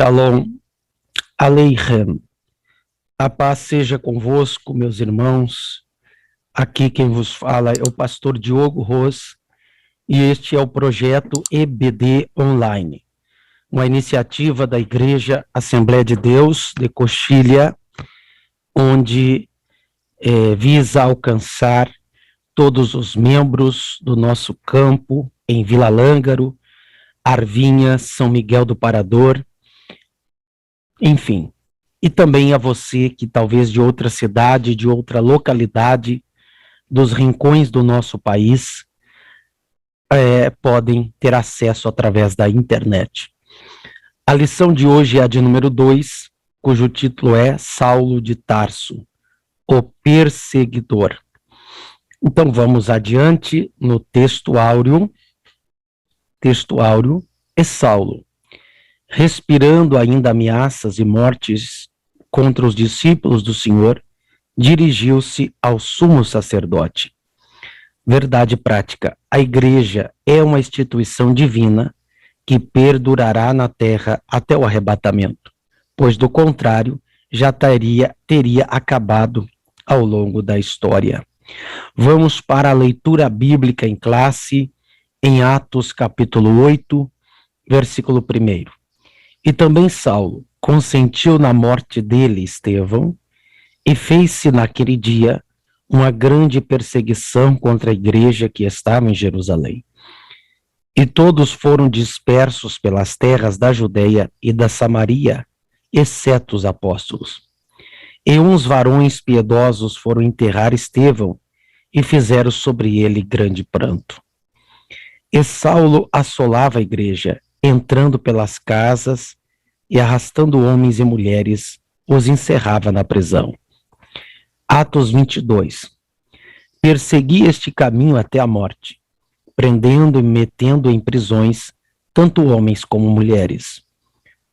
Shalom Aleichem. A paz seja convosco, meus irmãos. Aqui quem vos fala é o pastor Diogo Ros e este é o projeto EBD Online, uma iniciativa da Igreja Assembleia de Deus de Coxilha, onde visa alcançar todos os membros do nosso campo em Vila Lângaro, Arvinha, São Miguel do Parador, enfim, e também a você que talvez de outra cidade, de outra localidade, dos rincões do nosso país, podem ter acesso através da internet. A lição de hoje é a de número 2, cujo título é Saulo de Tarso, o perseguidor. Então vamos adiante no texto áureo. Texto áureo é Saulo, respirando ainda ameaças e mortes contra os discípulos do Senhor, dirigiu-se ao sumo sacerdote. Verdade prática: a igreja é uma instituição divina que perdurará na terra até o arrebatamento, pois do contrário já teria acabado ao longo da história. Vamos para a leitura bíblica em classe, em Atos capítulo 8, versículo 1. E também Saulo consentiu na morte dele, Estevão, e fez-se naquele dia uma grande perseguição contra a igreja que estava em Jerusalém. E todos foram dispersos pelas terras da Judeia e da Samaria, exceto os apóstolos. E uns varões piedosos foram enterrar Estevão e fizeram sobre ele grande pranto. E Saulo assolava a igreja, entrando pelas casas e arrastando homens e mulheres, os encerrava na prisão. Atos 22. Perseguia este caminho até a morte, prendendo e metendo em prisões tanto homens como mulheres.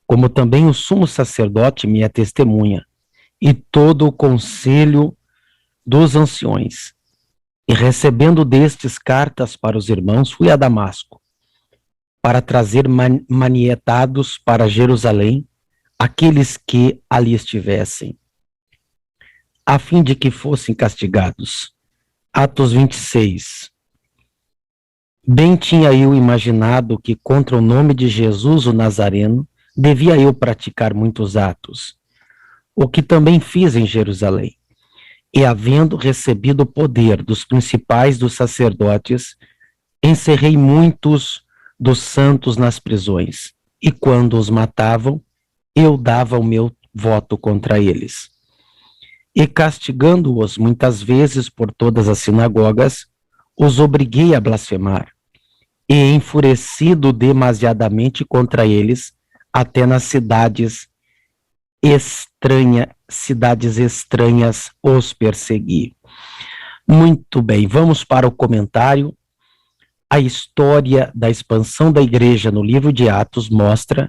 Como também o sumo sacerdote me é testemunha, e todo o conselho dos anciões. E recebendo destes cartas para os irmãos, fui a Damasco, para trazer manietados para Jerusalém aqueles que ali estivessem, a fim de que fossem castigados. Atos 26. Bem tinha eu imaginado que contra o nome de Jesus o Nazareno devia eu praticar muitos atos, o que também fiz em Jerusalém. E havendo recebido o poder dos principais dos sacerdotes, encerrei muitos dos santos nas prisões, e quando os matavam, eu dava o meu voto contra eles. E castigando-os muitas vezes por todas as sinagogas, os obriguei a blasfemar, e enfurecido demasiadamente contra eles, até nas cidades estranhas os persegui. Muito bem, vamos para o comentário. A história da expansão da igreja no livro de Atos mostra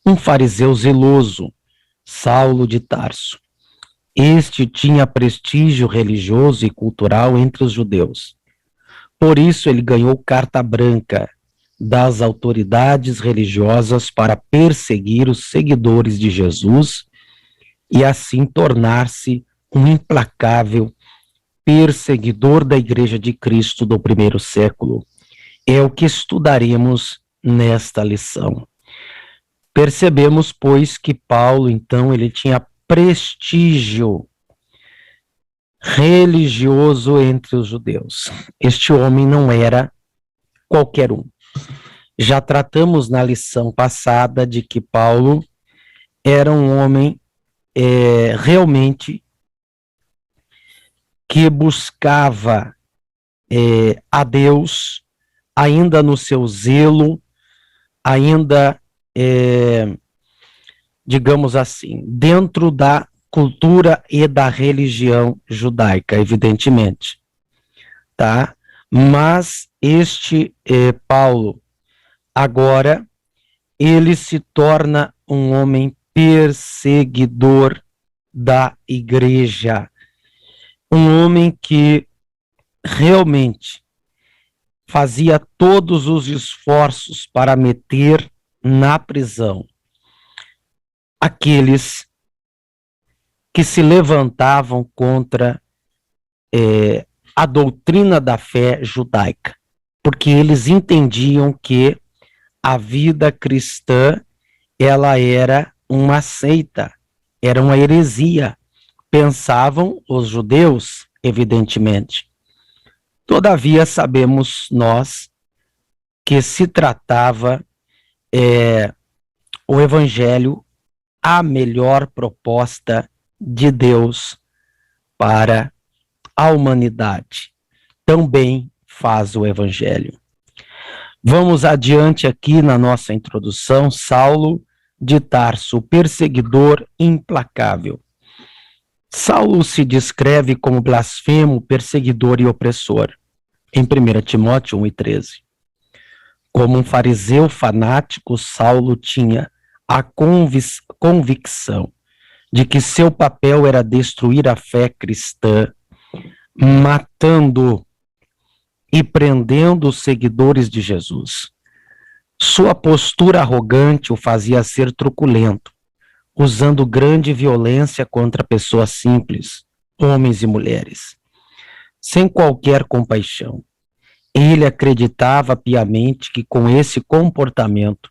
um fariseu zeloso, Saulo de Tarso. Este tinha prestígio religioso e cultural entre os judeus. Por isso ele ganhou carta branca das autoridades religiosas para perseguir os seguidores de Jesus e assim tornar-se um implacável perseguidor da Igreja de Cristo do primeiro século. É o que estudaremos nesta lição. Percebemos, pois, que Paulo, então, ele tinha prestígio religioso entre os judeus. Este homem não era qualquer um. Já tratamos na lição passada de que Paulo era um homem realmente que buscava a Deus, ainda no seu zelo, ainda, digamos assim, dentro da cultura e da religião judaica, evidentemente, tá? Mas este Paulo, agora, ele se torna um homem perseguidor da igreja, um homem que realmente fazia todos os esforços para meter na prisão aqueles que se levantavam contra a doutrina da fé judaica, porque eles entendiam que a vida cristã, ela era uma seita, era uma heresia, pensavam os judeus, evidentemente. Todavia, sabemos nós que se tratava o evangelho a melhor proposta de Deus para a humanidade. Também faz o evangelho. Vamos adiante aqui na nossa introdução. Saulo de Tarso, perseguidor implacável. Saulo se descreve como blasfemo, perseguidor e opressor, em 1 Timóteo 1:13. Como um fariseu fanático, Saulo tinha a convicção de que seu papel era destruir a fé cristã, matando e prendendo os seguidores de Jesus. Sua postura arrogante o fazia ser truculento, usando grande violência contra pessoas simples, homens e mulheres, sem qualquer compaixão. Ele acreditava piamente que com esse comportamento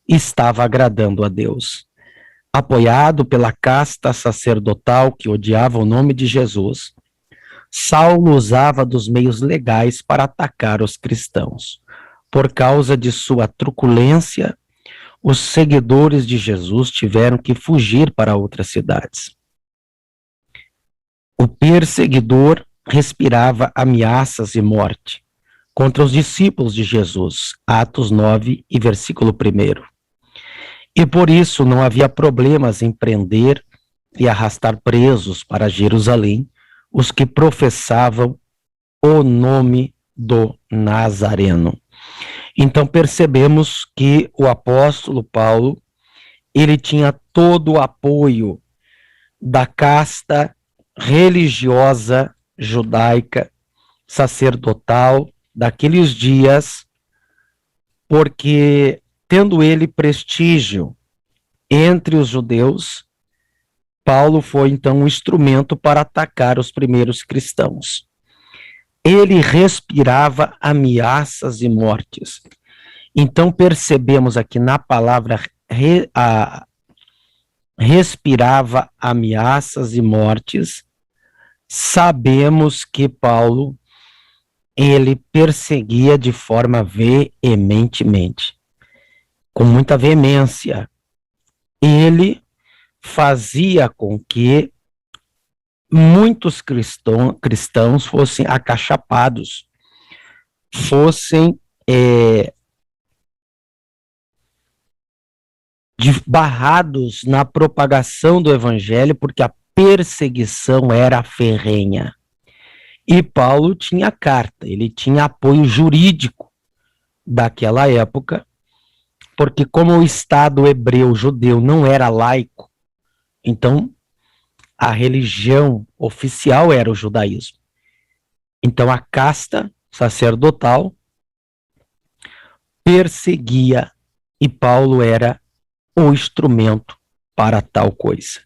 estava agradando a Deus. Apoiado pela casta sacerdotal que odiava o nome de Jesus, Saulo usava dos meios legais para atacar os cristãos. Por causa de sua truculência, os seguidores de Jesus tiveram que fugir para outras cidades. O perseguidor respirava ameaças e morte contra os discípulos de Jesus, Atos 9 e versículo 1. E por isso não havia problemas em prender e arrastar presos para Jerusalém os que professavam o nome do Nazareno. Então percebemos que o apóstolo Paulo, ele tinha todo o apoio da casta religiosa judaica, sacerdotal, daqueles dias, porque tendo ele prestígio entre os judeus, Paulo foi então um instrumento para atacar os primeiros cristãos. Ele respirava ameaças e mortes. Então percebemos aqui na palavra respirava ameaças e mortes. Sabemos que Paulo, ele perseguia de forma veementemente, com muita veemência. Ele fazia com que muitos cristãos fossem acachapados, fossem barrados na propagação do evangelho, porque a perseguição era ferrenha. E Paulo tinha carta, ele tinha apoio jurídico daquela época, porque como o Estado hebreu judeu não era laico, então a religião oficial era o judaísmo. Então a casta sacerdotal perseguia e Paulo era o instrumento para tal coisa.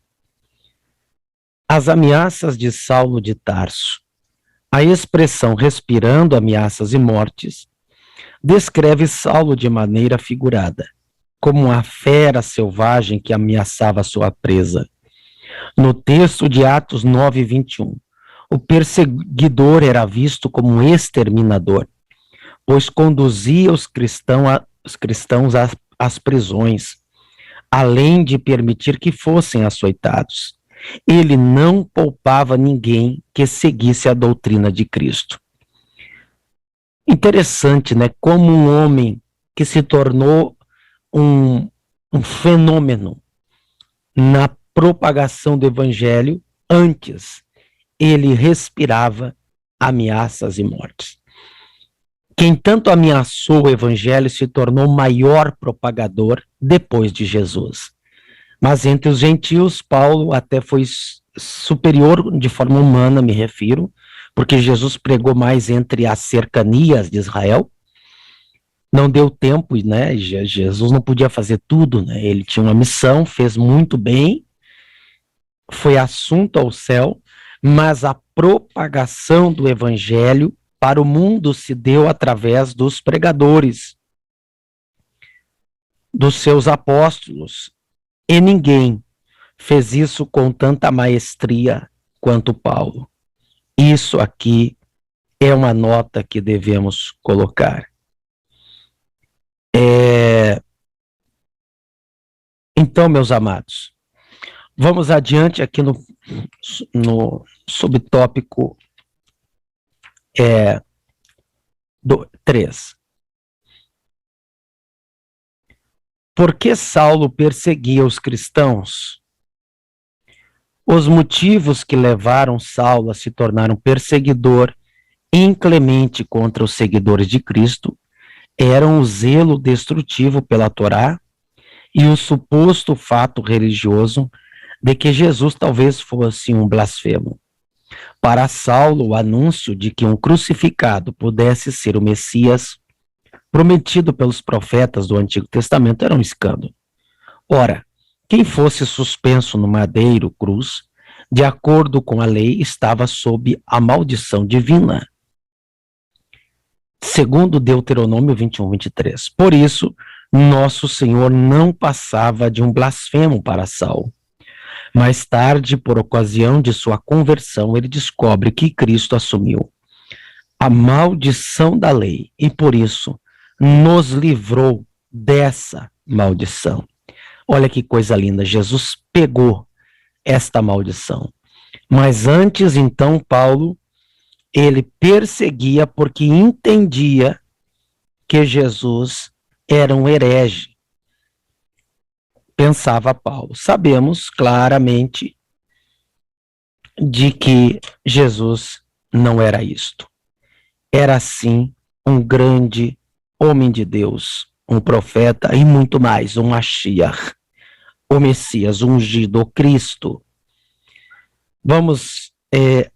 As ameaças de Saulo de Tarso. A expressão respirando ameaças e mortes descreve Saulo de maneira figurada, como uma fera selvagem que ameaçava sua presa. No texto de Atos 9:21, o perseguidor era visto como um exterminador, pois conduzia os cristãos às prisões, além de permitir que fossem açoitados. Ele não poupava ninguém que seguisse a doutrina de Cristo. Interessante, né? Como um homem que se tornou um fenômeno na propagação do evangelho, antes ele respirava ameaças e mortes. Quem tanto ameaçou o evangelho se tornou o maior propagador depois de Jesus. Mas entre os gentios, Paulo até foi superior de forma humana, me refiro, porque Jesus pregou mais entre as cercanias de Israel, Não deu tempo, né? Jesus não podia fazer tudo, né? Ele tinha uma missão, fez muito bem, foi assunto ao céu, mas a propagação do evangelho para o mundo se deu através dos pregadores, dos seus apóstolos, e ninguém fez isso com tanta maestria quanto Paulo. Isso aqui é uma nota que devemos colocar. Então, meus amados, vamos adiante aqui no subtópico 3. Por que Saulo perseguia os cristãos? Os motivos que levaram Saulo a se tornar um perseguidor inclemente contra os seguidores de Cristo eram o zelo destrutivo pela Torá e o suposto fato religioso de que Jesus talvez fosse um blasfemo. Para Saulo, o anúncio de que um crucificado pudesse ser o Messias prometido pelos profetas do Antigo Testamento era um escândalo. Ora, quem fosse suspenso no madeiro cruz, de acordo com a lei, estava sob a maldição divina, segundo Deuteronômio 21, 23. Por isso, nosso Senhor não passava de um blasfemo para Saulo. Mais tarde, por ocasião de sua conversão, ele descobre que Cristo assumiu a maldição da lei e, por isso, nos livrou dessa maldição. Olha que coisa linda, Jesus pegou esta maldição. Mas antes, então, Paulo, ele perseguia porque entendia que Jesus era um herege. Pensava Paulo. Sabemos claramente de que Jesus não era isto. Era, sim, um grande homem de Deus, um profeta e muito mais, um Mashiach, o Messias, ungido, o Cristo. Vamos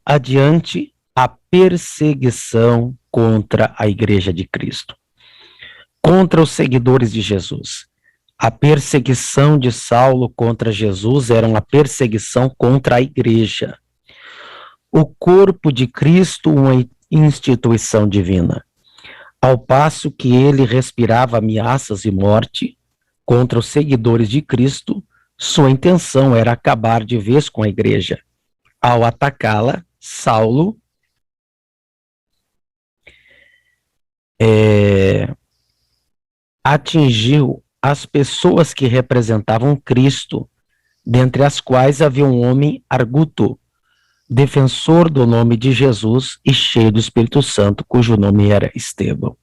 adiante, a perseguição contra a Igreja de Cristo, contra os seguidores de Jesus. A perseguição de Saulo contra Jesus era uma perseguição contra a Igreja. O corpo de Cristo, uma instituição divina. Ao passo que ele respirava ameaças e morte contra os seguidores de Cristo, sua intenção era acabar de vez com a Igreja. Ao atacá-la, Saulo atingiu as pessoas que representavam Cristo, dentre as quais havia um homem arguto, defensor do nome de Jesus e cheio do Espírito Santo, cujo nome era Estevão.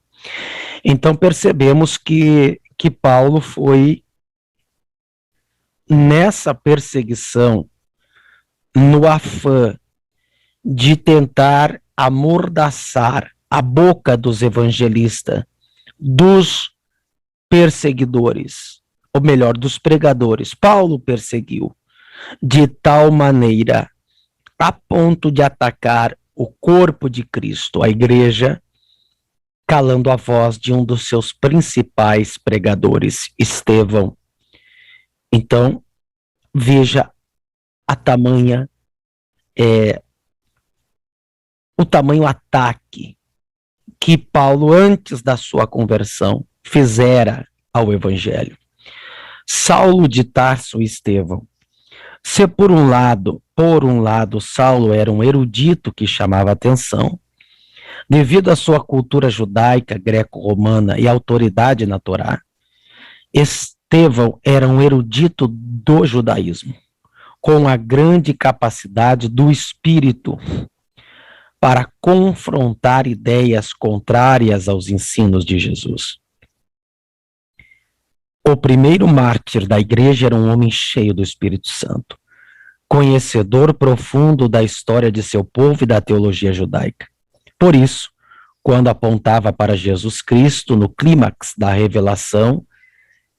Então percebemos que Paulo foi nessa perseguição, no afã de tentar amordaçar a boca dos evangelistas, dos perseguidores, ou melhor, dos pregadores. Paulo perseguiu de tal maneira a ponto de atacar o corpo de Cristo, a Igreja, calando a voz de um dos seus principais pregadores, Estevão. Então, veja o tamanho ataque que Paulo, antes da sua conversão, fizera ao Evangelho. Saulo de Tarso e Estevão. Se por um lado, Saulo era um erudito que chamava atenção, devido à sua cultura judaica, greco-romana e autoridade na Torá, Estevão era um erudito do judaísmo, com a grande capacidade do espírito para confrontar ideias contrárias aos ensinos de Jesus. O primeiro mártir da igreja era um homem cheio do Espírito Santo, conhecedor profundo da história de seu povo e da teologia judaica. Por isso, quando apontava para Jesus Cristo no clímax da revelação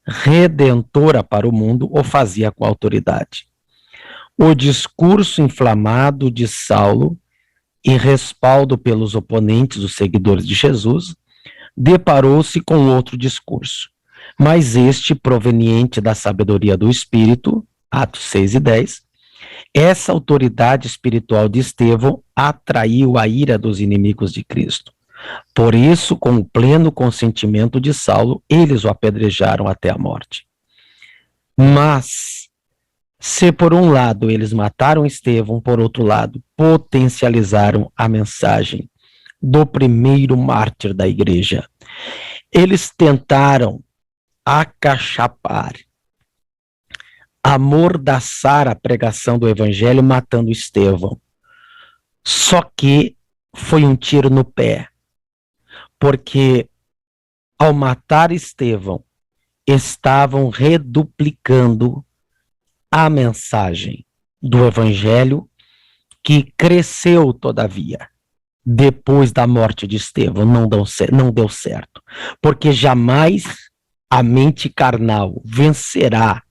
redentora para o mundo, o fazia com autoridade. O discurso inflamado de Saulo e respaldo pelos oponentes, os seguidores de Jesus, deparou-se com outro discurso, mas este proveniente da sabedoria do Espírito, Atos 6 e 10, essa autoridade espiritual de Estevão atraiu a ira dos inimigos de Cristo. Por isso, com o pleno consentimento de Saulo, eles o apedrejaram até a morte. Mas, se por um lado eles mataram Estevão, por outro lado, potencializaram a mensagem do primeiro mártir da igreja. Eles tentaram acachapar, amordaçar a pregação do evangelho matando Estevão. Só que foi um tiro no pé, porque ao matar Estevão, estavam reduplicando a mensagem do evangelho, que cresceu todavia depois da morte de Estevão. Não deu certo, porque jamais a mente carnal vencerá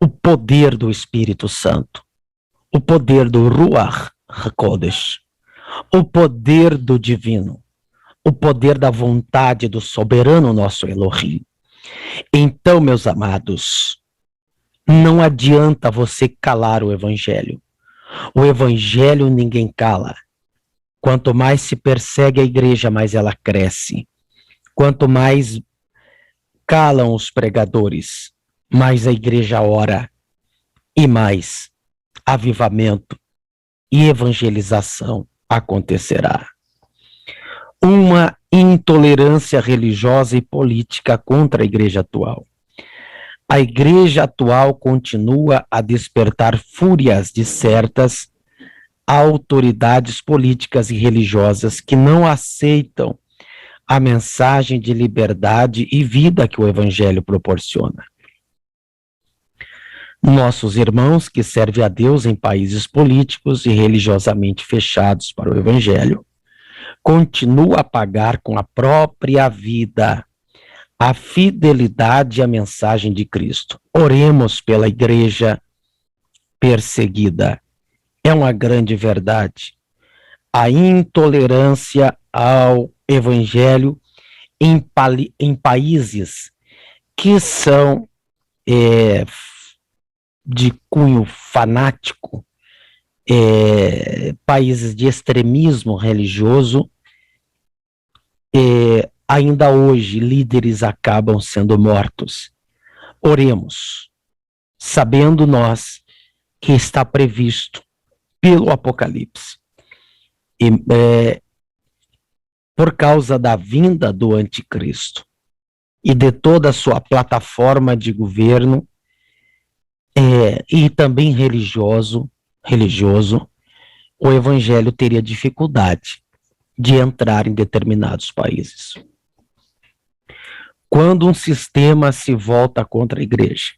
o poder do Espírito Santo, o poder do Ruach HaKodesh, o poder do divino, o poder da vontade do soberano nosso Elohim. Então, meus amados, não adianta você calar o evangelho. O evangelho ninguém cala. Quanto mais se persegue a igreja, mais ela cresce. Quanto mais calam os pregadores, mais a igreja ora e mais avivamento e evangelização acontecerá. Uma intolerância religiosa e política contra a igreja atual. A igreja atual continua a despertar fúrias de certas autoridades políticas e religiosas que não aceitam a mensagem de liberdade e vida que o evangelho proporciona. Nossos irmãos que servem a Deus em países políticos e religiosamente fechados para o evangelho continuam a pagar com a própria vida a fidelidade à mensagem de Cristo. Oremos pela igreja perseguida. É uma grande verdade. A intolerância ao evangelho em países que são de cunho fanático, países de extremismo religioso, ainda hoje líderes acabam sendo mortos. Oremos, sabendo nós que está previsto pelo Apocalipse, e, por causa da vinda do anticristo e de toda a sua plataforma de governo, e também religioso, o evangelho teria dificuldade de entrar em determinados países. Quando um sistema se volta contra a igreja,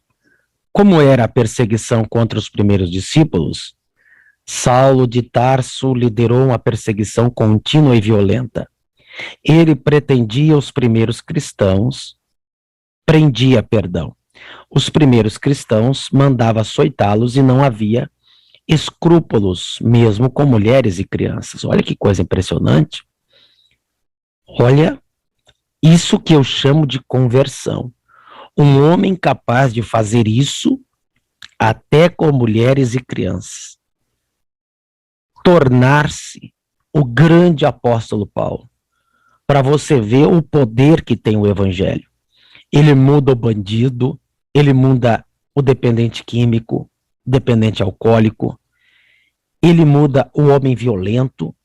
como era a perseguição contra os primeiros discípulos, Saulo de Tarso liderou uma perseguição contínua e violenta. Ele prendia os primeiros cristãos, os primeiros cristãos, mandava açoitá-los e não havia escrúpulos, mesmo com mulheres e crianças. Olha que coisa impressionante. Olha, isso que eu chamo de conversão. Um homem capaz de fazer isso até com mulheres e crianças. Tornar-se o grande apóstolo Paulo. Para você ver o poder que tem o evangelho. Ele muda o bandido, ele muda o dependente químico, dependente alcoólico, ele muda o homem violento.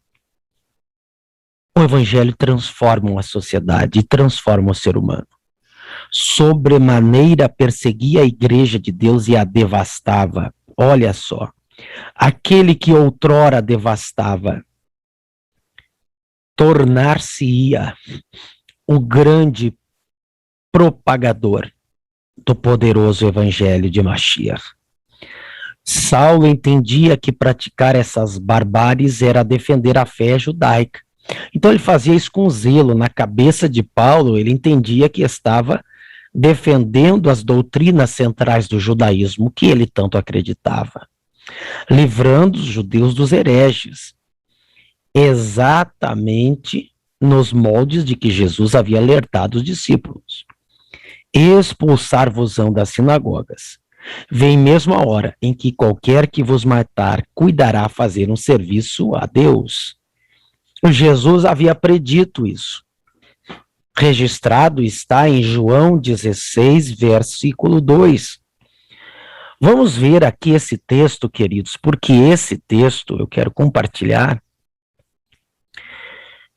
O evangelho transforma a sociedade e transforma o ser humano. Sobremaneira perseguia a igreja de Deus e a devastava. Olha só, aquele que outrora devastava, tornar-se-ia o grande propagador do poderoso evangelho de Mashiach. Saulo entendia que praticar essas barbáries era defender a fé judaica. Então ele fazia isso com zelo. Na cabeça de Paulo, ele entendia que estava defendendo as doutrinas centrais do judaísmo que ele tanto acreditava, livrando os judeus dos hereges, exatamente nos moldes de que Jesus havia alertado os discípulos. Expulsar-vos-ão das sinagogas. Vem mesmo a hora em que qualquer que vos matar cuidará fazer um serviço a Deus. Jesus havia predito isso. Registrado está em João 16, versículo 2. Vamos ver aqui esse texto, queridos, porque esse texto eu quero compartilhar.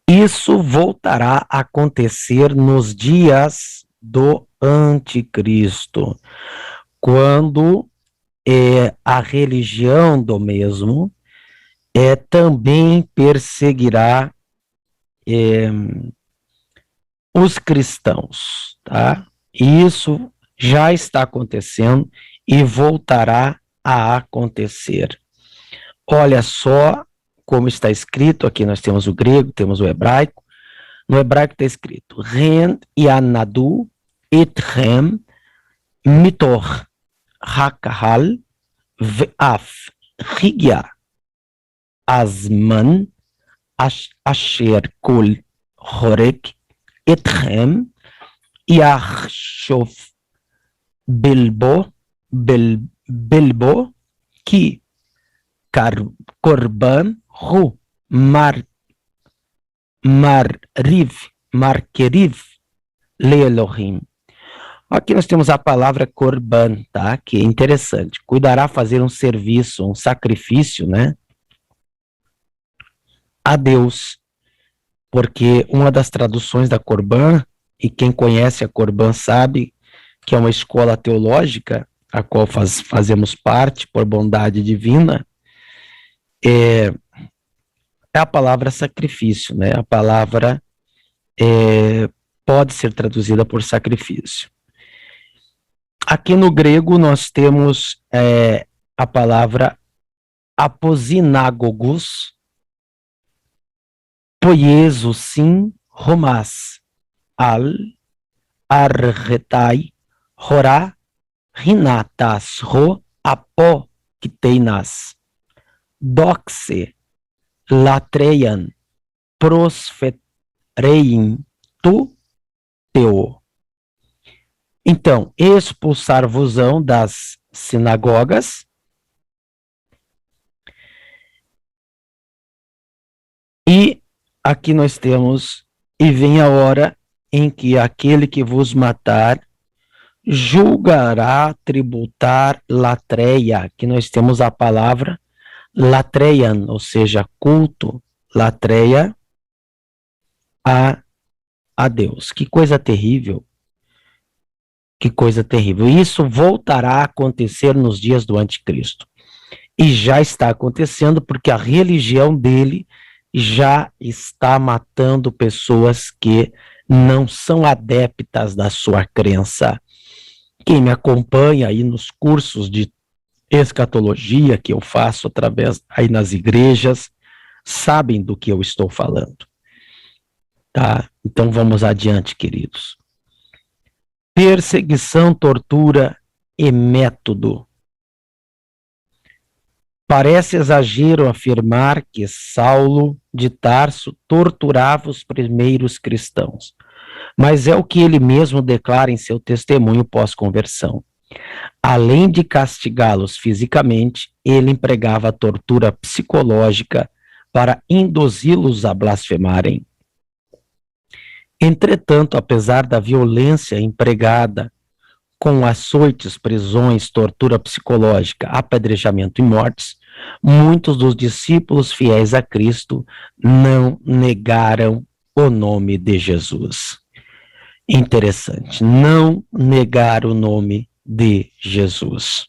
Isso voltará a acontecer nos dias do anticristo, quando a religião do mesmo também perseguirá os cristãos, tá? Isso já está acontecendo e voltará a acontecer. Olha só como está escrito, aqui nós temos o grego, temos o hebraico. No hebraico está escrito, Ren yanadu etchem mitor hakahal ve'af higya azman asher kol horek etchem yachshov bilbo ki korban hu markeriv leelohim. Aqui nós temos a palavra korban, tá? Que é interessante. Cuidará fazer um serviço, um sacrifício, né? A Deus. Porque uma das traduções da korban, e quem conhece a korban sabe que é uma escola teológica, a qual fazemos parte por bondade divina, é a palavra sacrifício, né? A palavra pode ser traduzida por sacrifício. Aqui no grego nós temos a palavra aposinagogos, poiesusin romás, arretai, horá, rinatas, ro, apokiteinas, doxe, latreian, prosfetrein, tu, teo. Então, expulsar-vos-ão das sinagogas. E aqui nós temos, e vem a hora em que aquele que vos matar julgará tributar latreia. Aqui nós temos a palavra latreian, ou seja, culto, latreia a Deus. Que coisa terrível. Que coisa terrível. Isso voltará a acontecer nos dias do anticristo. E já está acontecendo porque a religião dele já está matando pessoas que não são adeptas da sua crença. Quem me acompanha aí nos cursos de escatologia que eu faço através aí nas igrejas, sabem do que eu estou falando. Tá? Então vamos adiante, queridos. Perseguição, tortura e método. Parece exagero afirmar que Saulo de Tarso torturava os primeiros cristãos, mas é o que ele mesmo declara em seu testemunho pós-conversão. Além de castigá-los fisicamente, ele empregava a tortura psicológica para induzi-los a blasfemarem. Entretanto, apesar da violência empregada com açoites, prisões, tortura psicológica, apedrejamento e mortes, muitos dos discípulos fiéis a Cristo não negaram o nome de Jesus. Interessante, não negaram o nome de Jesus.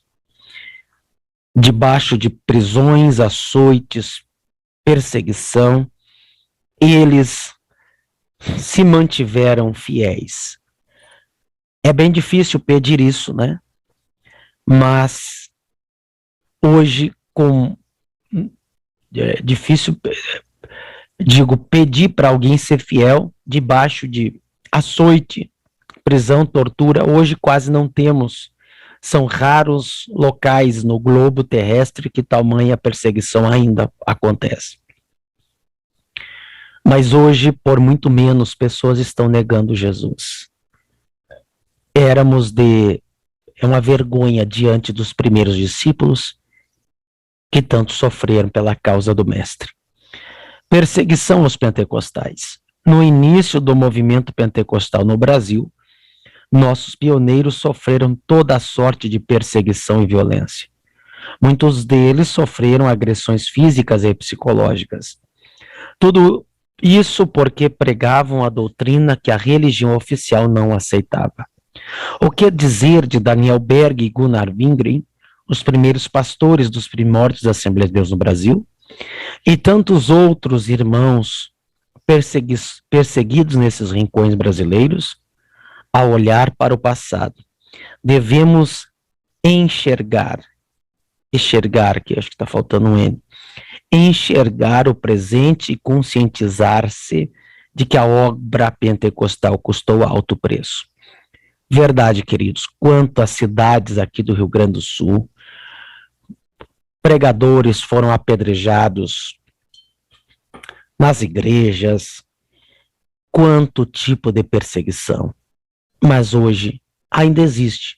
Debaixo de prisões, açoites, perseguição, eles se mantiveram fiéis. É bem difícil pedir isso, né? Mas hoje, difícil, digo, pedir para alguém ser fiel debaixo de açoite, prisão, tortura, hoje quase não temos. São raros locais no globo terrestre que tamanha perseguição ainda acontece. Mas hoje, por muito menos, pessoas estão negando Jesus. É uma vergonha diante dos primeiros discípulos que tanto sofreram pela causa do Mestre. Perseguição aos pentecostais. No início do movimento pentecostal no Brasil, nossos pioneiros sofreram toda a sorte de perseguição e violência. Muitos deles sofreram agressões físicas e psicológicas. Tudo isso porque pregavam a doutrina que a religião oficial não aceitava. O que dizer de Daniel Berg e Gunnar Wingren, os primeiros pastores dos primórdios da Assembleia de Deus no Brasil, e tantos outros irmãos perseguidos nesses rincões brasileiros? Ao olhar para o passado, devemos enxergar, que acho que está faltando um N, enxergar o presente e conscientizar-se de que a obra pentecostal custou alto preço. Verdade, queridos, quantas cidades aqui do Rio Grande do Sul, pregadores foram apedrejados nas igrejas, quanto tipo de perseguição. Mas hoje ainda existe,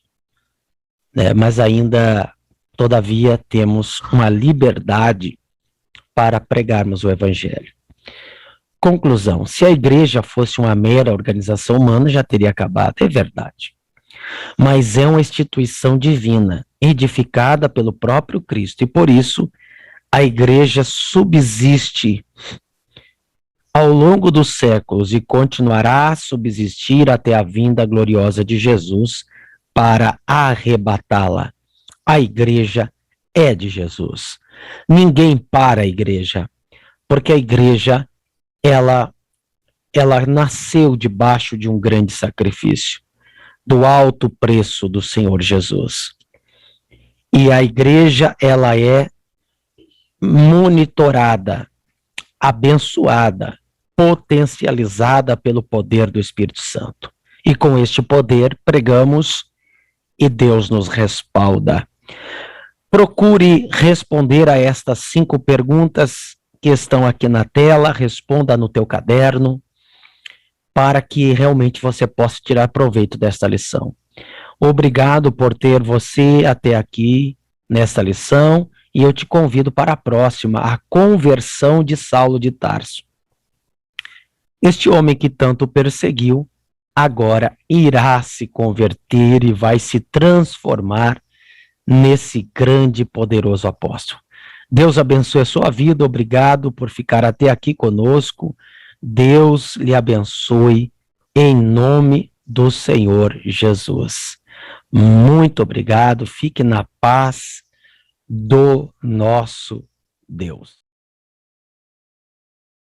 né? Mas ainda, todavia, temos uma liberdade para pregarmos o Evangelho. Conclusão: se a igreja fosse uma mera organização humana, já teria acabado, é verdade. Mas é uma instituição divina, edificada pelo próprio Cristo, e por isso a igreja subsiste ao longo dos séculos e continuará a subsistir até a vinda gloriosa de Jesus para arrebatá-la. A igreja é de Jesus. Ninguém para a igreja, porque a igreja, ela nasceu debaixo de um grande sacrifício, do alto preço do Senhor Jesus. E a igreja, ela é monitorada, abençoada, potencializada pelo poder do Espírito Santo. E com este poder pregamos e Deus nos respalda. Procure responder a estas 5 perguntas que estão aqui na tela, responda no teu caderno, para que realmente você possa tirar proveito desta lição. Obrigado por ter você até aqui nesta lição, e eu te convido para a próxima, a conversão de Saulo de Tarso. Este homem que tanto perseguiu, agora irá se converter e vai se transformar nesse grande e poderoso apóstolo. Deus abençoe a sua vida, obrigado por ficar até aqui conosco. Deus lhe abençoe em nome do Senhor Jesus. Muito obrigado, fique na paz do nosso Deus.